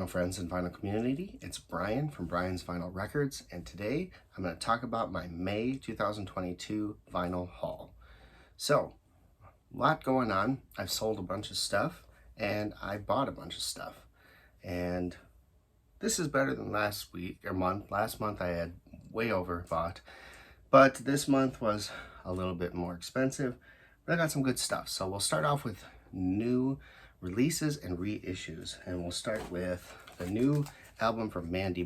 vinyl friends and vinyl community. It's Brian from Brian's Vinyl Records, and today I'm going to talk about my May 2022 vinyl haul. So, a lot going on. I've sold a bunch of stuff, and I bought a bunch of stuff. And this is better than last week or month. Last month I had way overbought, but this month was a little bit more expensive, but I got some good stuff. So we'll start off with new releases and reissues, and we'll start with the new album from Mandy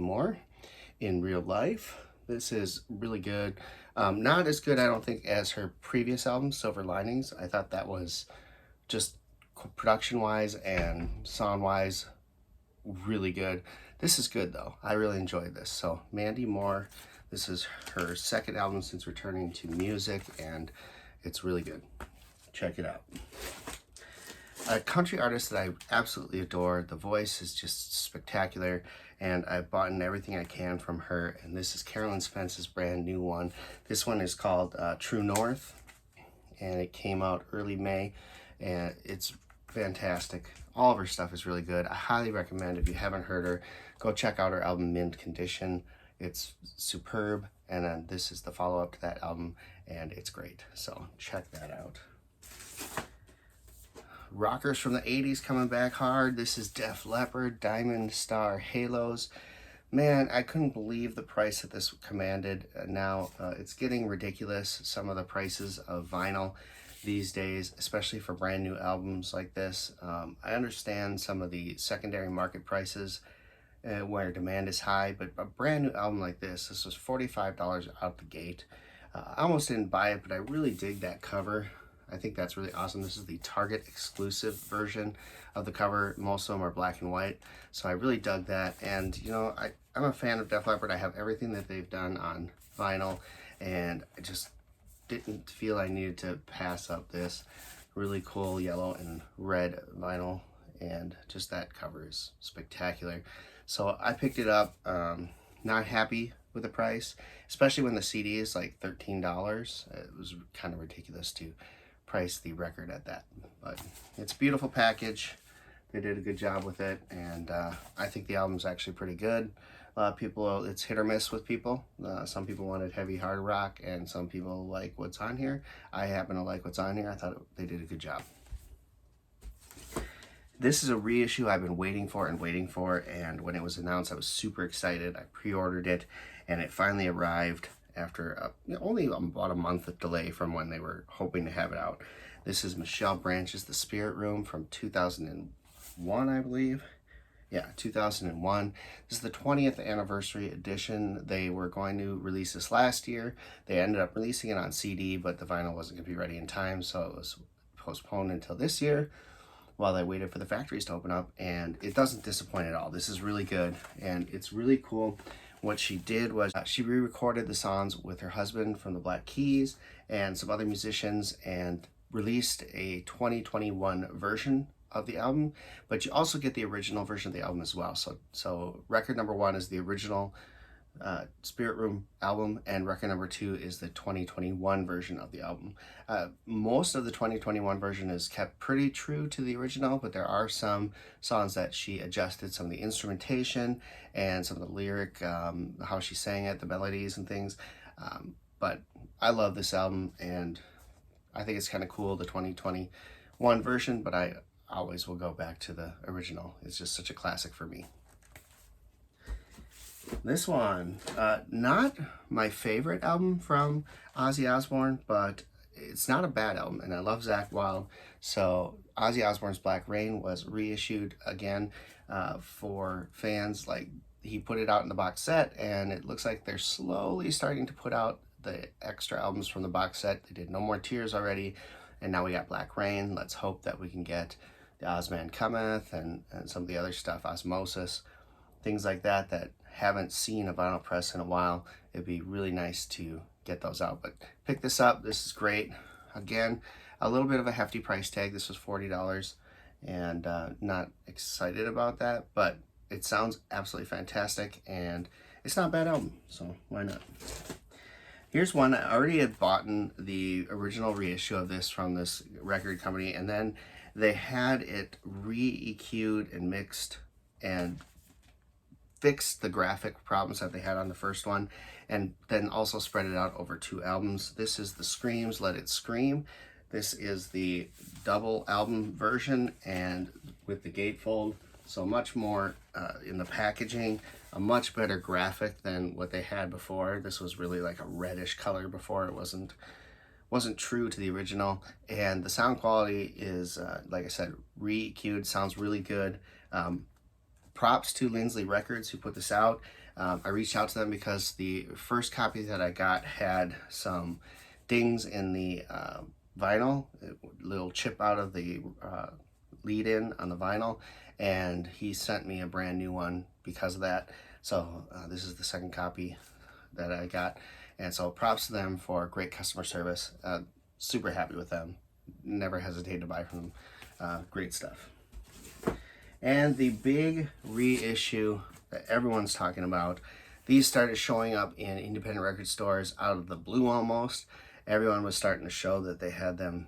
In Real Life. This is really good. Not as good, I don't think, as her previous album, Silver Linings. I thought that was just production-wise and sound-wise really good. This is good though. I really enjoyed this. So Mandy Moore, this is her second album since returning to music, and it's really good. Check it out. A country artist that I absolutely adore. The voice is just spectacular, and I've bought in everything I can from her, and this is Carolyn Spence's brand new one. This one is called True North, and it came out early May, and it's fantastic. All of her stuff is really good. I highly recommend, if you haven't heard her, go check out her album Mint Condition. It's superb, and then this is the follow-up to that album, and it's great. So check that out. Rockers from the 80s coming back hard. This is Def Leppard, Diamond Star Halos. Man, I couldn't believe the price that this commanded. Now it's getting ridiculous, some of the prices of vinyl these days, especially for brand new albums like this. I understand some of the secondary market prices where demand is high, but a brand new album like this was $45 out the gate. I almost didn't buy it, but I really dig that cover. I think that's really awesome. This is the Target exclusive version of the cover. Most of them are black and white, so I really dug that. And you know, I'm a fan of Def Leppard. I have everything that they've done on vinyl, and I just didn't feel I needed to pass up this really cool yellow and red vinyl, and just that cover is spectacular. So I picked it up. Not happy with the price, especially when the CD is like $13. It was kind of ridiculous to price the record at that, but it's a beautiful package. They did a good job with it, and I think the album's actually pretty good. A lot of people, it's hit or miss with people. Some people wanted heavy hard rock, and some people like what's on here. I happen to like what's on here. I thought they did a good job. This is a reissue I've been waiting for, and when it was announced, I was super excited. I pre-ordered it, and it finally arrived after only about a month of delay from when they were hoping to have it out. This is Michelle Branch's The Spirit Room from 2001, I believe. Yeah, 2001. This is the 20th anniversary edition. They were going to release this last year. They ended up releasing it on CD, but the vinyl wasn't going to be ready in time, so it was postponed until this year while they waited for the factories to open up, and it doesn't disappoint at all. This is really good, and it's really cool. What she did was she re-recorded the songs with her husband from the Black Keys and some other musicians, and released a 2021 version of the album, but you also get the original version of the album as well. So record number 1 is the original Spirit Room album, and record number 2 is the 2021 version of the album. Most of the 2021 version is kept pretty true to the original, but there are some songs that she adjusted, some of the instrumentation and some of the lyric, how she sang it, the melodies and things. But I love this album, and I think it's kind of cool, the 2021 version, but I always will go back to the original. It's just such a classic for me. This one, not my favorite album from Ozzy Osbourne, but it's not a bad album, and I love Zakk Wylde. So Ozzy Osbourne's Black Rain was reissued again for fans. Like, he put it out in the box set, and it looks like they're slowly starting to put out the extra albums from the box set. They did No More Tears already, and now we got Black Rain. Let's hope that we can get the Ozman Cometh and some of the other stuff, Osmosis, things like that haven't seen a vinyl press in a while. It'd be really nice to get those out, but pick this up. This is great. Again, a little bit of a hefty price tag. This was $40, and not excited about that, but it sounds absolutely fantastic, and it's not a bad album, so why not? Here's one. I already had bought the original reissue of this from this record company, and then they had it re-EQ'd and mixed and fixed the graphic problems that they had on the first one, and then also spread it out over 2 albums. This is the Screams, Let It Scream. This is the double album version, and with the gatefold, so much more in the packaging, a much better graphic than what they had before. This was really like a reddish color before. It wasn't true to the original, and the sound quality is, like I said, re-EQ'd, sounds really good. Props to Lindsley Records who put this out. I reached out to them because the first copy that I got had some dings in the vinyl, a little chip out of the lead-in on the vinyl, and he sent me a brand new one because of that. So this is the second copy that I got, and so props to them for great customer service. Super happy with them. Never hesitate to buy from them. Great stuff. And the big reissue that everyone's talking about, these started showing up in independent record stores out of the blue almost. Everyone was starting to show that they had them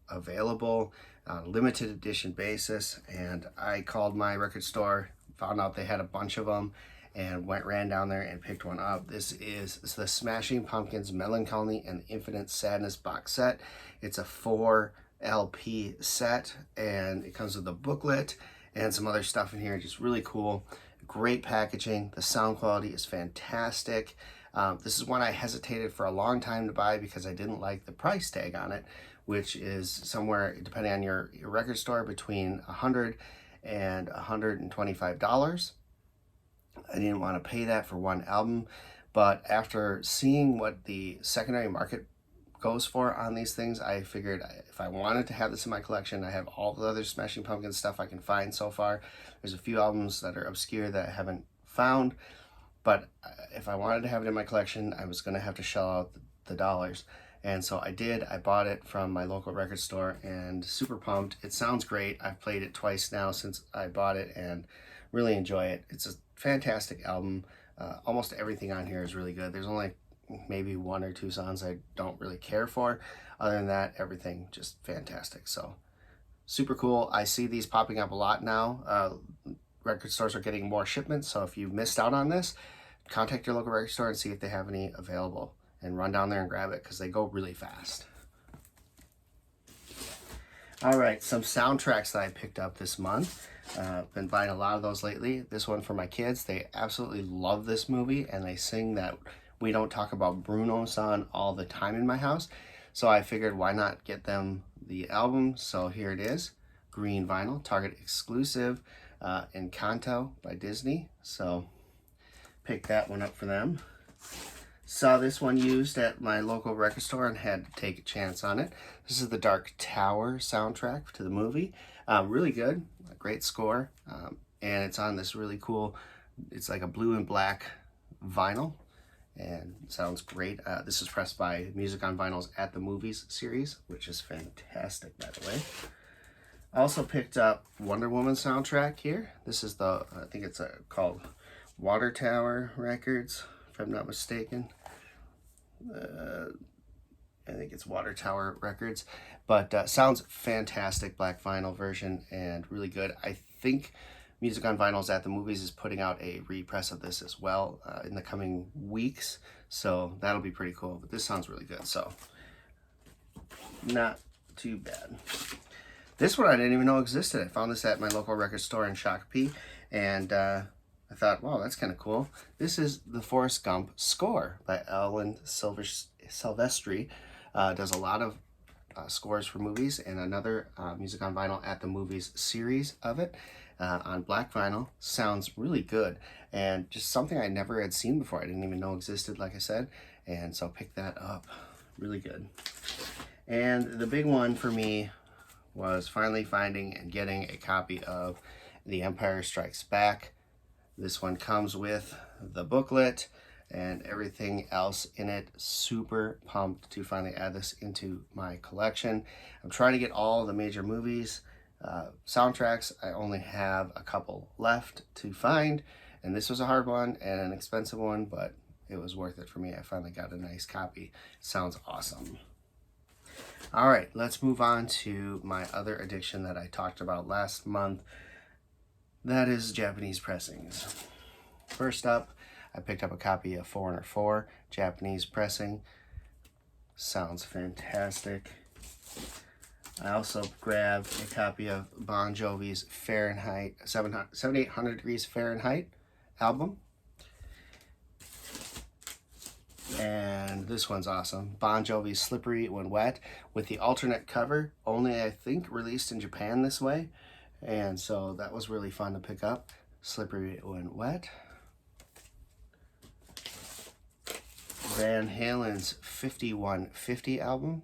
available on a limited edition basis, and I called my record store, found out they had a bunch of them, and ran down there and picked one up. This is the Smashing Pumpkins Melancholy and Infinite Sadness box set. It's a 4 LP set, and it comes with a booklet and some other stuff in here. Just really cool. Great packaging. The sound quality is fantastic. This is one I hesitated for a long time to buy because I didn't like the price tag on it, which is somewhere, depending on your record store, between $100 and $125. I didn't want to pay that for one album, but after seeing what the secondary market goes for on these things, I figured if I wanted to have this in my collection, I have all the other Smashing Pumpkins stuff I can find so far. There's a few albums that are obscure that I haven't found, but if I wanted to have it in my collection, I was going to have to shell out the dollars. And so I did. I bought it from my local record store and super pumped. It sounds great. I've played it twice now since I bought it and really enjoy it. It's a fantastic album. Almost everything on here is really good. There's only maybe 1 or 2 songs I don't really care for. Other than that, everything just fantastic. So super cool. I see these popping up a lot now. Record stores are getting more shipments, so if you missed out on this, contact your local record store and see if they have any available, and run down there and grab it because they go really fast. All right, some soundtracks that I picked up this month. Been buying a lot of those lately. This one for my kids. They absolutely love this movie, and they sing that We Don't Talk About Bruno song all the time in my house. So I figured why not get them the album. So here it is, green vinyl, Target exclusive, Encanto by Disney. So picked that one up for them. Saw this one used at my local record store and had to take a chance on it. This is the Dark Tower soundtrack to the movie. Really good, a great score, and it's on this really cool, it's like a blue and black vinyl, and sounds great. This is pressed by Music on Vinyl's At the Movies series, which is fantastic, by the way. Also picked up Wonder Woman soundtrack here. This is the, I think it's called Water Tower Records, if I'm not mistaken. I think it's Water Tower Records, but sounds fantastic, black vinyl version, and really good. I think Music on Vinyl's At the Movies is putting out a repress of this as well in the coming weeks, so that'll be pretty cool. But this sounds really good, so not too bad. This one I didn't even know existed. I found this at my local record store in Shakopee, and I thought, wow, that's kind of cool. This is the Forrest Gump score by Alan Silvestri. Does a lot of scores for movies, and another Music on Vinyl At the Movies series of it on black vinyl. Sounds really good, and just something I never had seen before. I didn't even know existed, like I said, and so picked that up. Really good. And the big one for me was finally finding and getting a copy of The Empire Strikes Back. This one comes with the booklet and everything else in it. Super pumped to finally add this into my collection. I'm trying to get all the major movies. Soundtracks, I only have a couple left to find, and this was a hard one and an expensive one, but it was worth it for me. I finally got a nice copy. Sounds awesome. All right, let's move on to my other addiction that I talked about last month. That is Japanese pressings. First up, I picked up a copy of Foreigner 4, Japanese pressing. Sounds fantastic. I also grabbed a copy of Bon Jovi's Fahrenheit 7800 Degrees Fahrenheit album. And this one's awesome. Bon Jovi's Slippery When Wet with the alternate cover, only I think released in Japan this way. And so that was really fun to pick up. Slippery When Wet. Van Halen's 5150 album.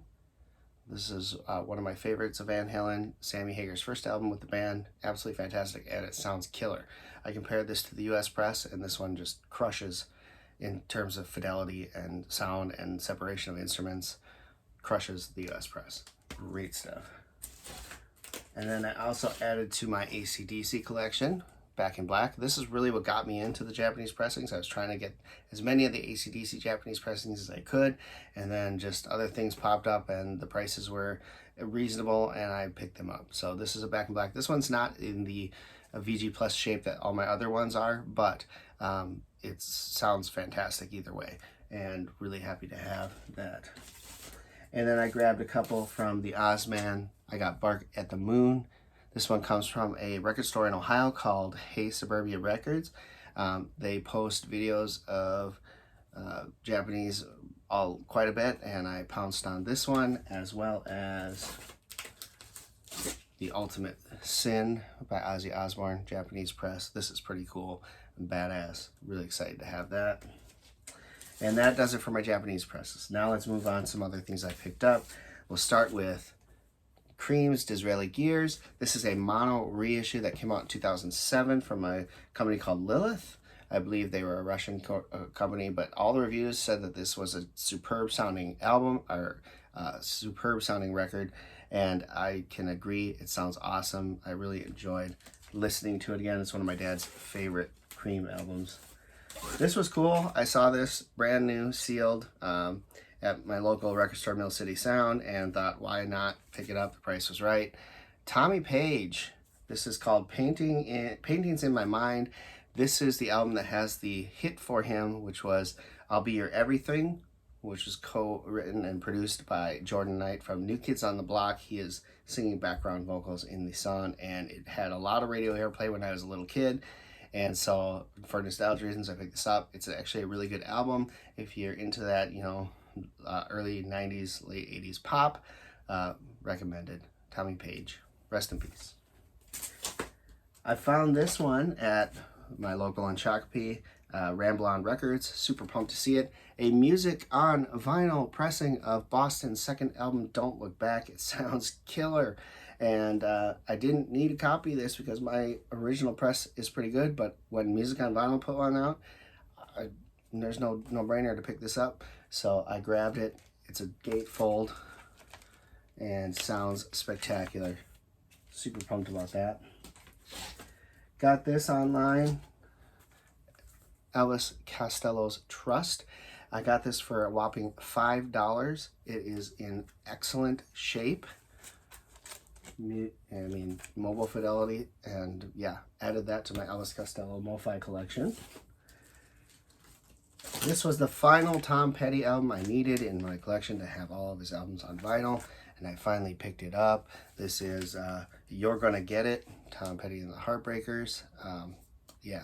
This is one of my favorites of Van Halen, Sammy Hagar's first album with the band. Absolutely fantastic, and it sounds killer. I compared this to the US press, and this one just crushes in terms of fidelity and sound and separation of instruments. Crushes the US press. Great stuff. And then I also added to my AC/DC collection, Back in Black. This is really what got me into the Japanese pressings. I was trying to get as many of the AC/DC Japanese pressings as I could, and then just other things popped up and the prices were reasonable and I picked them up. So this is a Back in Black. This one's not in the VG Plus shape that all my other ones are, but it sounds fantastic either way, and really happy to have that. And then I grabbed a couple from the Ozman. I got Bark at the Moon. This one comes from a record store in Ohio called Hey Suburbia Records. They post videos of Japanese quite a bit, and I pounced on this one, as well as The Ultimate Sin by Ozzy Osbourne, Japanese press. This is pretty cool and badass. Really excited to have that. And that does it for my Japanese presses. Now let's move on to some other things I picked up. We'll start with Cream's Disraeli Gears. This is a mono reissue that came out in 2007 from a company called Lilith. I believe they were a Russian company, but all the reviews said that this was a superb sounding album, or superb sounding record, and I can agree. It sounds awesome. I really enjoyed listening to it again. It's one of my dad's favorite Cream albums. This was cool. I saw this brand new, sealed, at my local record store, Mill City Sound, and thought, why not pick it up? The price was right. Tommy Page. This is called Paintings in My Mind. This is the album that has the hit for him, which was I'll Be Your Everything, which was co-written and produced by Jordan Knight from New Kids on the Block. He is singing background vocals in the song, and it had a lot of radio airplay when I was a little kid. And so for nostalgia reasons, I picked this up. It's actually a really good album. If you're into that, early 90s, late 80s pop, recommended. Tommy Page. Rest in peace. I found this one at my local on Shakopee, Ramble On Records. Super pumped to see it. A music on vinyl pressing of Boston's second album, Don't Look Back. It sounds killer. And I didn't need a copy of this because my original press is pretty good, but when Music on Vinyl put one out, there's no brainer to pick this up. So I grabbed it. It's a gatefold and sounds spectacular. Super pumped about that. Got this online. Elvis Costello's Trust. I got this for a whopping $5. It is in excellent shape. Mobile fidelity, and yeah, added that to my Elvis Costello MoFi collection. This was the final Tom Petty album I needed in my collection to have all of his albums on vinyl, and I finally picked it up. This is You're Gonna Get It, Tom Petty and the Heartbreakers.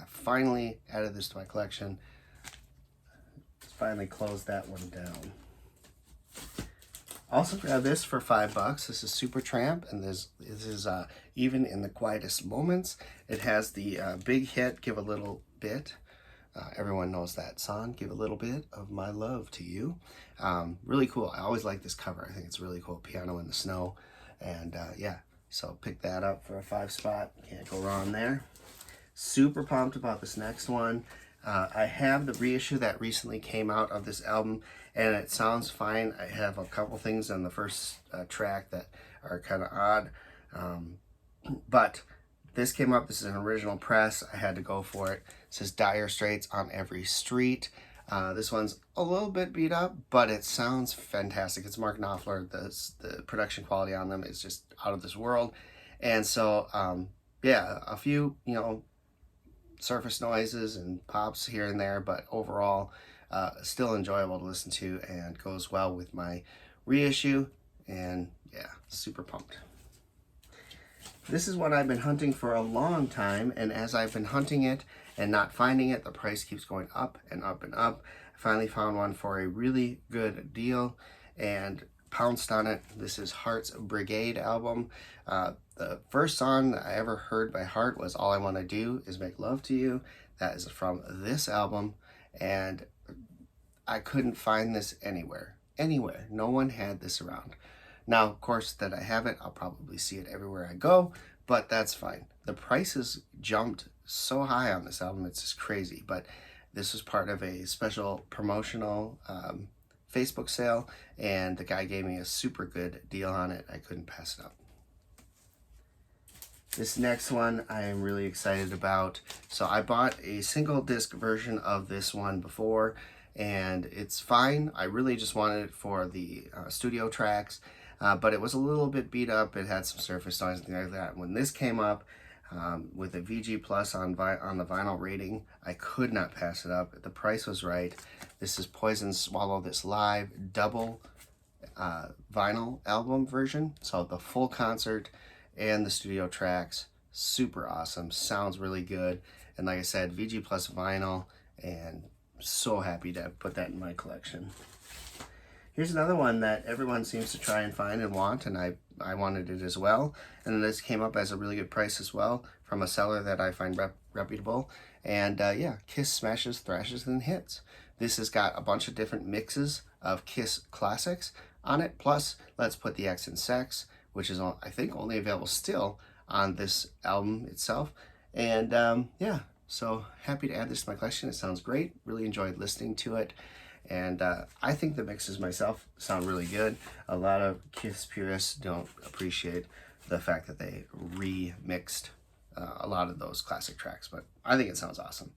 Finally added this to my collection. Finally closed that one down. Also grabbed this for $5. This is Super Tramp, and this is Even in the Quietest Moments. It has the big hit, Give a Little Bit. Everyone knows that song, Give a Little Bit of My Love to You. Really cool. I always like this cover. I think it's really cool. Piano in the Snow. And so pick that up for a 5 spot. Can't go wrong there. Super pumped about this next one. I have the reissue that recently came out of this album, and it sounds fine. I have a couple things on the first track that are kind of odd, but this came up. This is an original press. I had to go for it. It says Dire Straits on Every Street. This one's a little bit beat up, but it sounds fantastic. It's Mark Knopfler. The production quality on them is just out of this world. And so, a few, surface noises and pops here and there, but overall, still enjoyable to listen to and goes well with my reissue. And yeah, super pumped. This is what I've been hunting for a long time, and as I've been hunting it and not finding it, the price keeps going up and up and up. I finally found one for a really good deal and pounced on it. This is Heart's Brigade album. The first song that I ever heard by Heart was All I Want to Do Is Make Love to You. That is from this album, and I couldn't find this anywhere. No one had this around. Now, of course, that I have it, I'll probably see it everywhere I go, but that's fine. The prices jumped so high on this album, it's just crazy, but this was part of a special promotional Facebook sale, and the guy gave me a super good deal on it. I couldn't pass it up. This next one I am really excited about. So I bought a single disc version of this one before, and it's fine. I really just wanted it for the studio tracks, but it was a little bit beat up. It had some surface noise and things like that. When this came up with a VG Plus on the vinyl rating, I could not pass it up. The price was right. This is Poison Swallow This Live double vinyl album version. So the full concert and the studio tracks, super awesome. Sounds really good. And like I said, VG Plus vinyl, and so happy to put that in my collection. Here's another one that everyone seems to try and find and want, and I wanted it as well. And this came up as a really good price as well from a seller that I find reputable. And yeah, Kiss Smashes, Thrashes, and Hits. This has got a bunch of different mixes of Kiss classics on it. Plus, Let's Put the X in Sex, which is, I think, only available still on this album itself. And yeah, so happy to add this to my collection. It sounds great. Really enjoyed listening to it. And I think the mixes myself sound really good. A lot of Kiss purists don't appreciate the fact that they remixed a lot of those classic tracks, but I think it sounds awesome.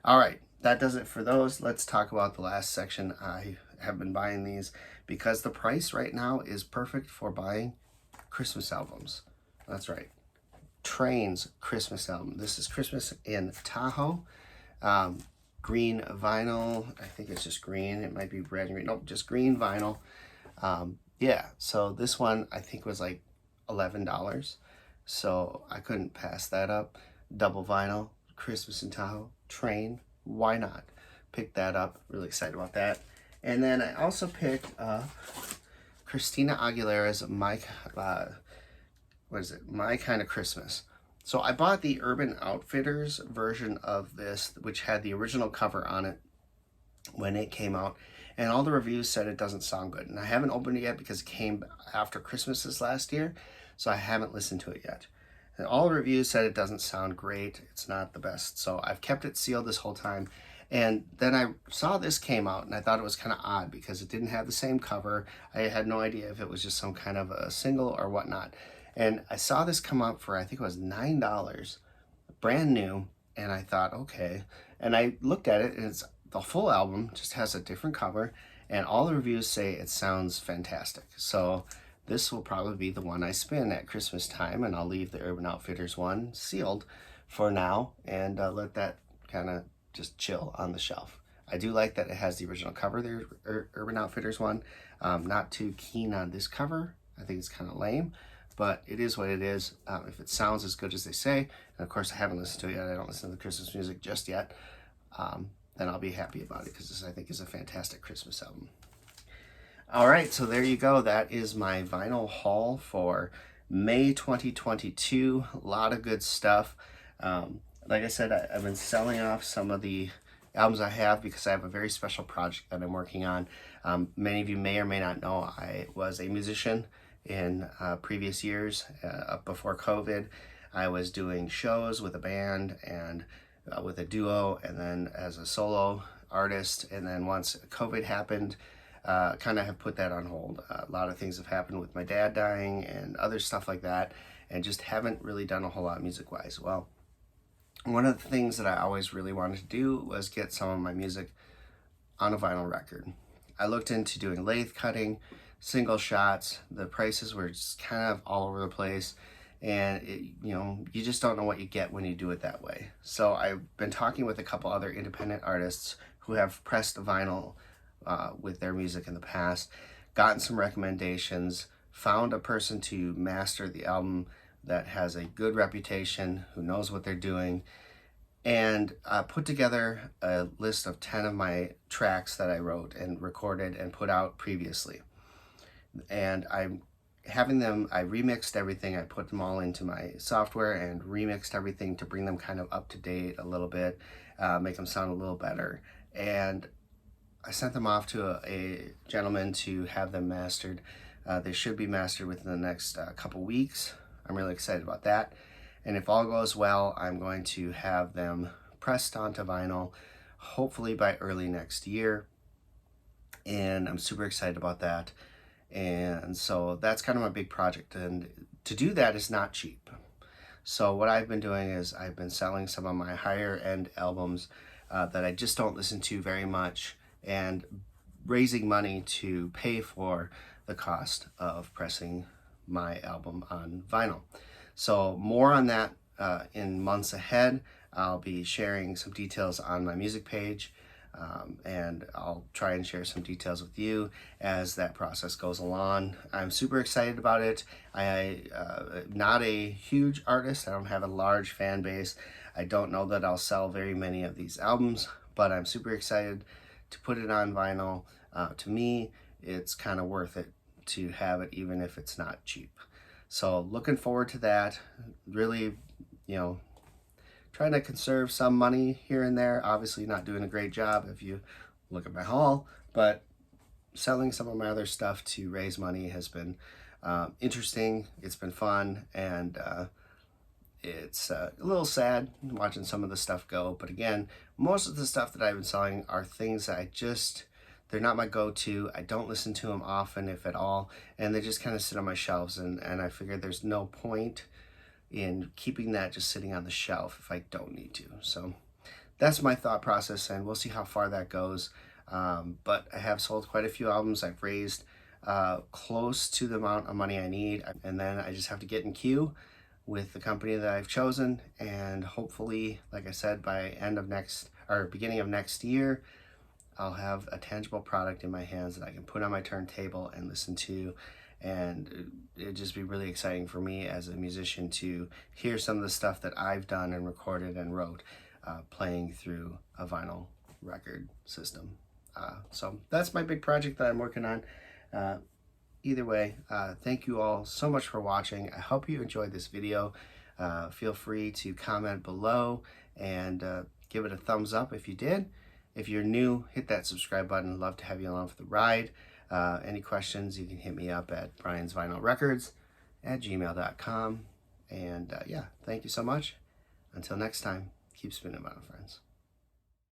All right, that does it for those. Let's talk about the last section. I have been buying these because the price right now is perfect for buying Christmas albums. That's right. Train's Christmas album. This is Christmas in Tahoe. Green vinyl. I think it's just green. It might be red and green. Nope, just green vinyl. Yeah, so this one I think was like $11. So I couldn't pass that up. Double vinyl, Christmas in Tahoe, Train. Why not? Pick that up. Really excited about that. And then I also picked Christina Aguilera's My Kind of Christmas. So I bought the Urban Outfitters version of this, which had the original cover on it when it came out, and all the reviews said it doesn't sound good. And I haven't opened it yet because it came after Christmas this last year, so I haven't listened to it yet. And all the reviews said it doesn't sound great. It's not the best. So I've kept it sealed this whole time. And then I saw this came out, and I thought it was kind of odd because it didn't have the same cover. I had no idea if it was just some kind of a single or whatnot. And I saw this come up for, I think it was $9, brand new, and I thought, okay. And I looked at it, and it's the full album, just has a different cover, and all the reviews say it sounds fantastic. So this will probably be the one I spin at Christmas time, and I'll leave the Urban Outfitters one sealed for now, and let that kind of just chill on the shelf. I do like that it has the original cover there, Urban Outfitters one. Not too keen on this cover. I think it's kind of lame. But it is what it is. If it sounds as good as they say, and of course I haven't listened to it yet, I don't listen to the Christmas music just yet, then I'll be happy about it because this, I think, is a fantastic Christmas album. All right, so there you go. That is my vinyl haul for May 2022. A lot of good stuff. Like I said, I've been selling off some of the albums I have because I have a very special project that I'm working on. Many of you may or may not know I was a musician in previous years. Before COVID, I was doing shows with a band and with a duo, and then as a solo artist. And then once COVID happened, kind of have put that on hold. A lot of things have happened with my dad dying and other stuff like that, and just haven't really done a whole lot music-wise. Well, one of the things that I always really wanted to do was get some of my music on a vinyl record. I looked into doing lathe cutting, single shots. The prices were just kind of all over the place, and you just don't know what you get when you do it that way. So I've been talking with a couple other independent artists who have pressed vinyl with their music in the past, gotten some recommendations, found a person to master the album that has a good reputation, who knows what they're doing, and put together a list of 10 of my tracks that I wrote and recorded and put out previously. And I'm having them, I remixed everything, I put them all into my software and remixed everything to bring them kind of up to date a little bit, make them sound a little better. And I sent them off to a gentleman to have them mastered. They should be mastered within the next couple weeks. I'm really excited about that. And if all goes well, I'm going to have them pressed onto vinyl, hopefully by early next year. And I'm super excited about that. And so that's kind of my big project. And to do that is not cheap. So what I've been doing is I've been selling some of my higher end albums that I just don't listen to very much, and raising money to pay for the cost of pressing my album on vinyl. So more on that in months ahead. I'll be sharing some details on my music page, and I'll try and share some details with you as that process goes along. I'm super excited about it. I'm not a huge artist. I don't have a large fan base. I don't know that I'll sell very many of these albums, but I'm super excited to put it on vinyl. To me, it's kind of worth it to have it, even if it's not cheap. So looking forward to that. Really, trying to conserve some money here and there. Obviously not doing a great job if you look at my haul, but selling some of my other stuff to raise money has been interesting. It's been fun, and it's a little sad watching some of the stuff go. But again, most of the stuff that I've been selling are things that they're not my go-to. I don't listen to them often, if at all, and they just kind of sit on my shelves, and I figured there's no point in keeping that just sitting on the shelf if I don't need to. So that's my thought process, and we'll see how far that goes. But I have sold quite a few albums. I've raised close to the amount of money I need, and then I just have to get in queue with the company that I've chosen, and hopefully, like I said, by beginning of next year, I'll have a tangible product in my hands that I can put on my turntable and listen to, and it'd just be really exciting for me as a musician to hear some of the stuff that I've done and recorded and wrote playing through a vinyl record system. So that's my big project that I'm working on. Either way, thank you all so much for watching. I hope you enjoyed this video. Feel free to comment below and give it a thumbs up if you did. If you're new, hit that subscribe button. I'd love to have you along for the ride. Any questions, you can hit me up at briansvinylrecords@gmail.com. And yeah, thank you so much. Until next time, keep spinning vinyl, friends.